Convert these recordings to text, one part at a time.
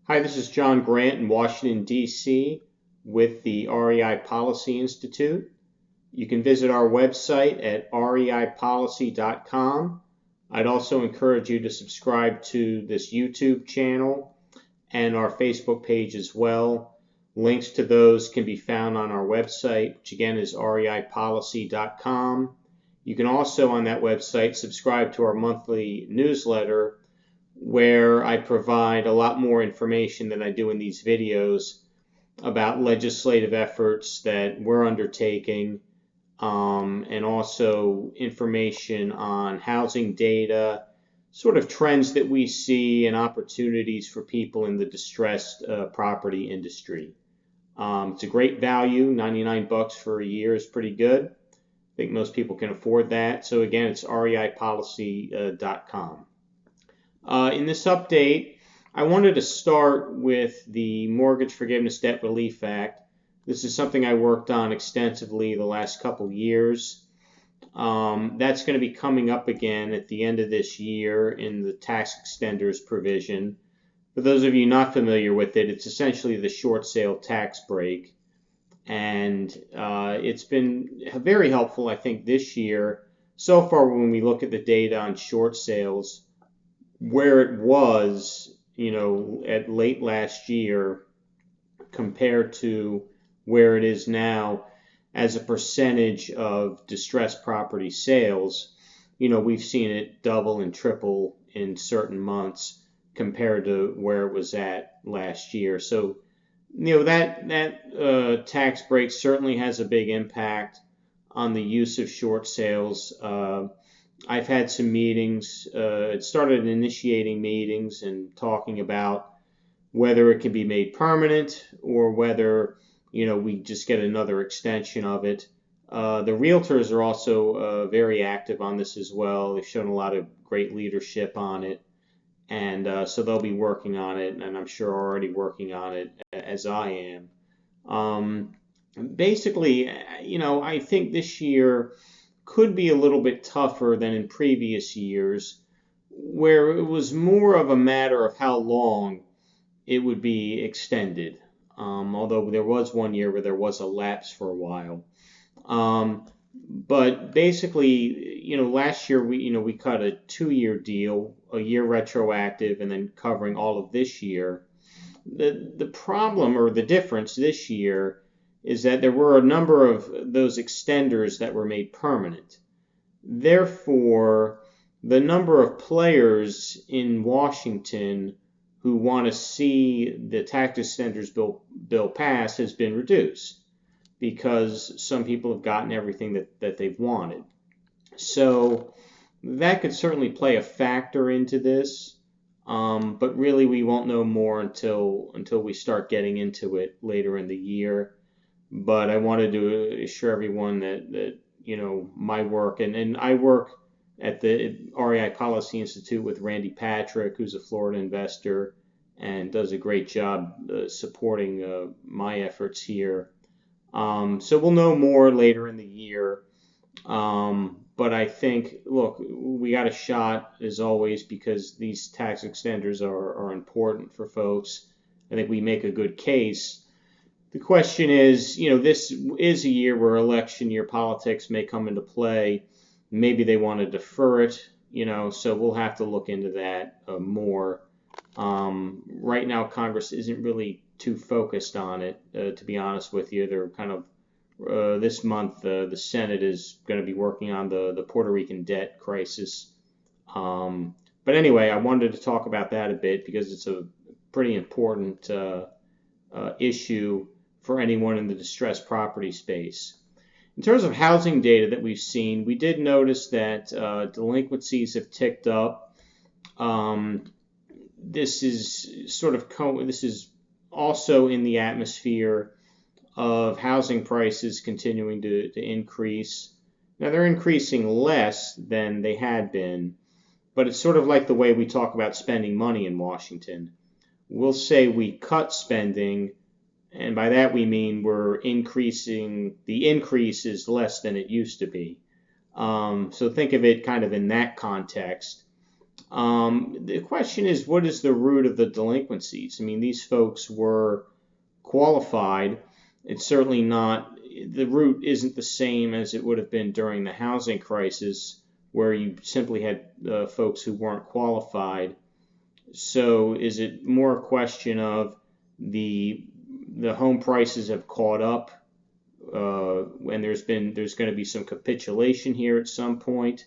Hi, this is John Grant in Washington, D.C. with the REI Policy Institute. You can visit our website at reipolicy.com. I'd also encourage you to subscribe to this YouTube channel and our Facebook page as well. Links to those can be found on our website, which again is reipolicy.com. You can also on that website subscribe to our monthly newsletter, where I provide a lot more information than I do in these videos about legislative efforts that we're undertaking, and also information on housing data, sort of trends that we see and opportunities for people in the distressed property industry. It's a great value. $99 for a year is pretty good. I think most people can afford that. So again, it's reipolicy.com. In this update, I wanted to start with the Mortgage Forgiveness Debt Relief Act. This is something I worked on extensively the last couple years. That's going to be coming up again at the end of this year in the tax extenders provision. For those of you not familiar with it, it's essentially the short sale tax break. And it's been very helpful, I think, this year. So far, when we look at the data on short sales, where it was, at late last year compared to where it is now as a percentage of distressed property sales, we've seen it double and triple in certain months compared to where it was at last year. So, that tax break certainly has a big impact on the use of short sales. I've had some meetings. It started initiating meetings and talking about whether it can be made permanent or whether, we just get another extension of it. The realtors are also very active on this as well. They've shown a lot of great leadership on it. And so they'll be working on it, and I'm sure already working on it as I am. Basically, I think this year could be a little bit tougher than in previous years, where it was more of a matter of how long it would be extended. Although there was one year where there was a lapse for a while. But basically, last year we cut a 2-year deal, a year retroactive, and then covering all of this year. The problem or the difference this year is that there were a number of those extenders that were made permanent. Therefore, the number of players in Washington who want to see the tax extenders bill pass has been reduced because some people have gotten everything that they've wanted. So that could certainly play a factor into this, but really we won't know more until we start getting into it later in the year. But I wanted to assure everyone that my work, and I work at the REI Policy Institute with Randy Patrick, who's a Florida investor and does a great job supporting my efforts here. So we'll know more later in the year. But I think, look, we got a shot as always because these tax extenders are important for folks. I think we make a good case. The question is, this is a year where election year politics may come into play. Maybe they want to defer it, so we'll have to look into that more. Right now, Congress isn't really too focused on it, to be honest with you. They're kind of, this month, the Senate is going to be working on the Puerto Rican debt crisis. But anyway, I wanted to talk about that a bit because it's a pretty important issue for anyone in the distressed property space. In terms of housing data that we've seen, we did notice that delinquencies have ticked up. This is also in the atmosphere of housing prices continuing to increase. Now they're increasing less than they had been, but it's sort of like the way we talk about spending money in Washington. We'll say we cut spending, and by that we mean we're increasing, the increase is less than it used to be. So think of it kind of in that context. The question is, what is the root of the delinquencies? I mean, these folks were qualified. It's certainly not, the root isn't the same as it would have been during the housing crisis, where you simply had folks who weren't qualified. So is it more a question of the home prices have caught up, and there's going to be some capitulation here at some point?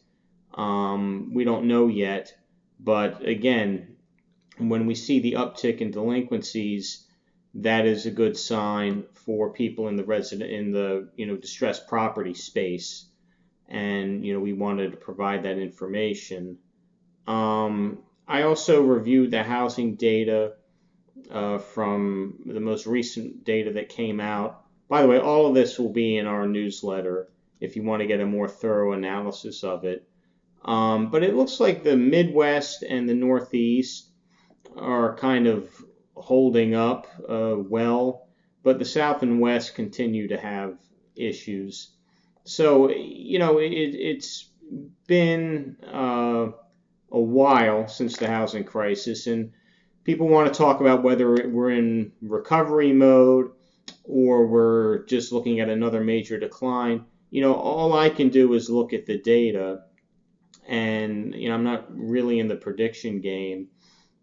We don't know yet, but again, when we see the uptick in delinquencies, that is a good sign for people in the distressed property space, and we wanted to provide that information. I also reviewed the housing data from the most recent data that came out. By the way, all of this will be in our newsletter if you want to get a more thorough analysis of it. But it looks like the Midwest and the Northeast are kind of holding up well, but the South and West continue to have issues. So, it's been a while since the housing crisis, and people want to talk about whether we're in recovery mode or we're just looking at another major decline. All I can do is look at the data, and I'm not really in the prediction game,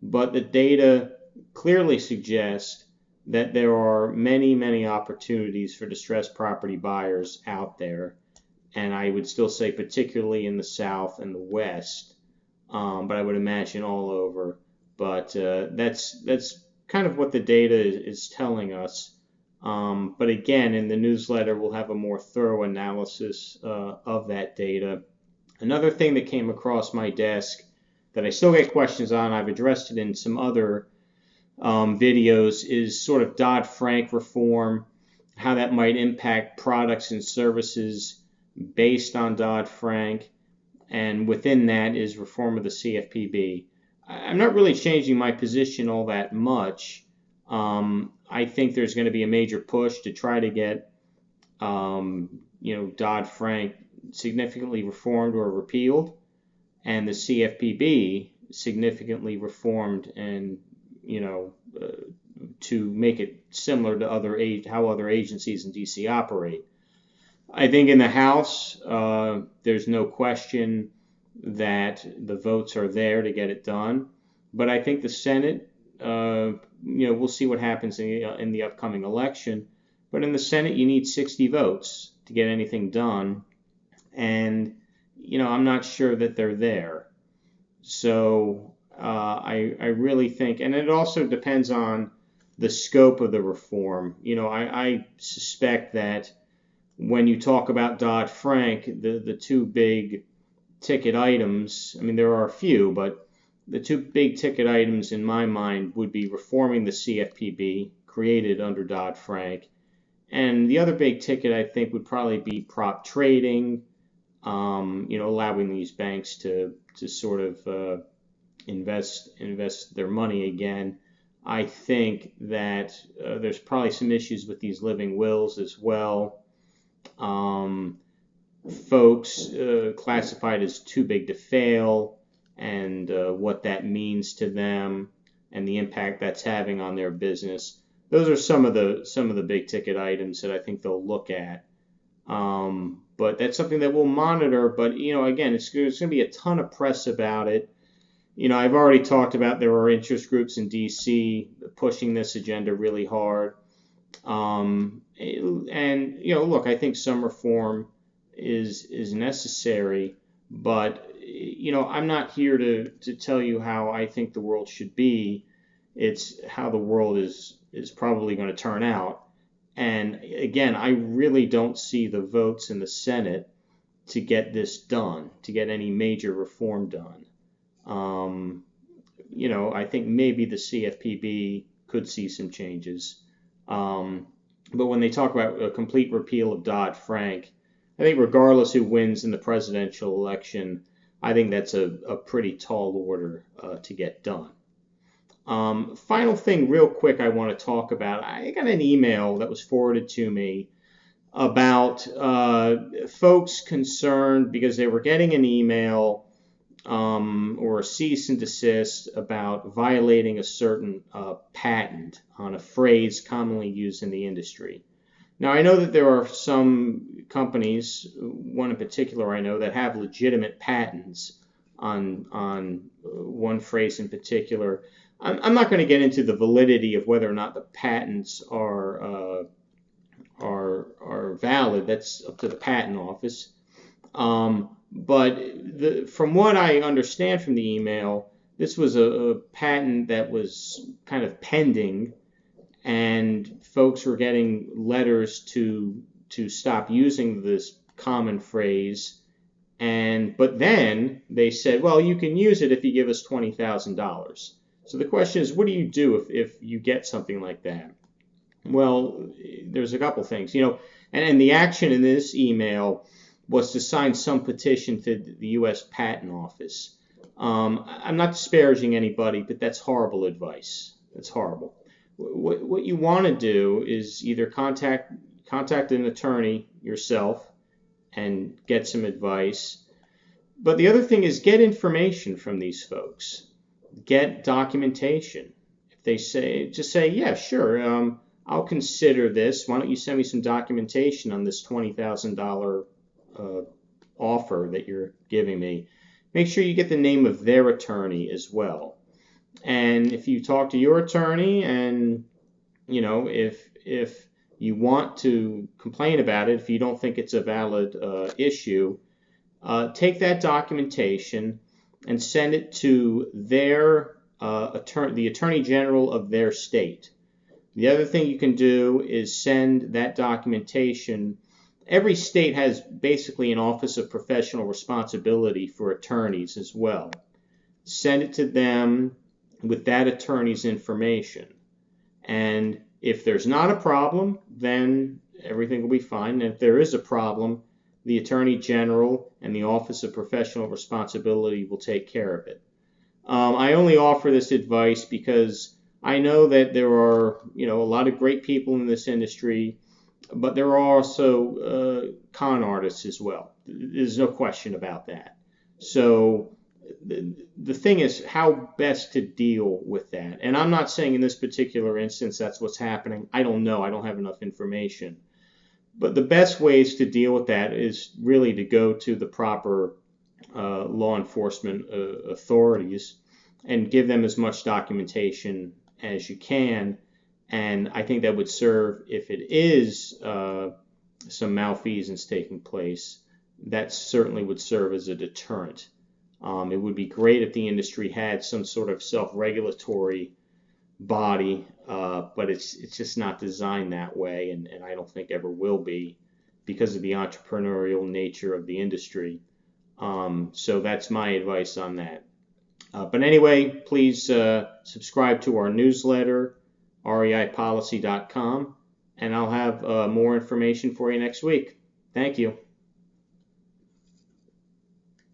but the data clearly suggest that there are many, many opportunities for distressed property buyers out there, and I would still say particularly in the South and the West, but I would imagine all over. But that's kind of what the data is telling us. But again, in the newsletter, we'll have a more thorough analysis of that data. Another thing that came across my desk that I still get questions on, I've addressed it in some other videos, is sort of Dodd-Frank reform, how that might impact products and services based on Dodd-Frank, and within that is reform of the CFPB. I'm not really changing my position all that much. I think there's going to be a major push to try to get Dodd-Frank significantly reformed or repealed, and the CFPB significantly reformed and to make it similar to how other agencies in DC operate. I think in the House, there's no question that the votes are there to get it done, but I think the Senate, we'll see what happens in the upcoming election. But in the Senate, you need 60 votes to get anything done, and I'm not sure that they're there. So I really think, and it also depends on the scope of the reform. I suspect that when you talk about Dodd-Frank, the two big ticket items, I mean, there are a few, but the two big ticket items in my mind would be reforming the CFPB, created under Dodd-Frank, and the other big ticket I think would probably be prop trading, allowing these banks to sort of invest their money again. I think that there's probably some issues with these living wills as well. Folks classified as too big to fail, and what that means to them, and the impact that's having on their business. Those are some of the big ticket items that I think they'll look at. But that's something that we'll monitor. But again, there's going to be a ton of press about it. I've already talked about there are interest groups in DC pushing this agenda really hard. And look, I think some reform is necessary, but I'm not here to tell you how I think the world should be. It's how the world is probably going to turn out. And again, I really don't see the votes in the Senate to get this done, to get any major reform done. I think maybe the CFPB could see some changes. But when they talk about a complete repeal of Dodd-Frank, I think regardless who wins in the presidential election, I think that's a pretty tall order to get done. Final thing real quick I want to talk about. I got an email that was forwarded to me about folks concerned because they were getting an email or a cease and desist about violating a certain patent on a phrase commonly used in the industry. Now, I know that there are some companies, one in particular I know, that have legitimate patents on one phrase in particular. I'm not going to get into the validity of whether or not the patents are valid. That's up to the patent office. But from what I understand from the email, this was a patent that was kind of pending, and folks were getting letters to stop using this common phrase. But then they said, well, you can use it if you give us $20,000. So the question is, what do you do if you get something like that? Well, there's a couple things, and the action in this email was to sign some petition to the U.S. Patent Office. I'm not disparaging anybody, but that's horrible advice. That's horrible. What you want to do is either contact an attorney yourself and get some advice. But the other thing is get information from these folks. Get documentation. If they say, just say, yeah, sure, I'll consider this. Why don't you send me some documentation on this $20,000 offer that you're giving me? Make sure you get the name of their attorney as well. And if you talk to your attorney and, if you want to complain about it, if you don't think it's a valid issue, take that documentation and send it to their the Attorney General of their state. The other thing you can do is send that documentation. Every state has basically an Office of Professional Responsibility for attorneys as well. Send it to them with that attorney's information. And if there's not a problem, then everything will be fine. And if there is a problem, the Attorney General and the Office of Professional Responsibility will take care of it. I only offer this advice because I know that there are, a lot of great people in this industry, but there are also con artists as well. There's no question about that. So the thing is how best to deal with that. And I'm not saying in this particular instance that's what's happening. I don't know. I don't have enough information. But the best ways to deal with that is really to go to the proper law enforcement authorities and give them as much documentation as you can. And I think that would serve, if it is some malfeasance taking place, that certainly would serve as a deterrent. It would be great if the industry had some sort of self-regulatory body, but it's just not designed that way, and I don't think ever will be because of the entrepreneurial nature of the industry. So that's my advice on that. But anyway, please subscribe to our newsletter, reipolicy.com, and I'll have more information for you next week. Thank you.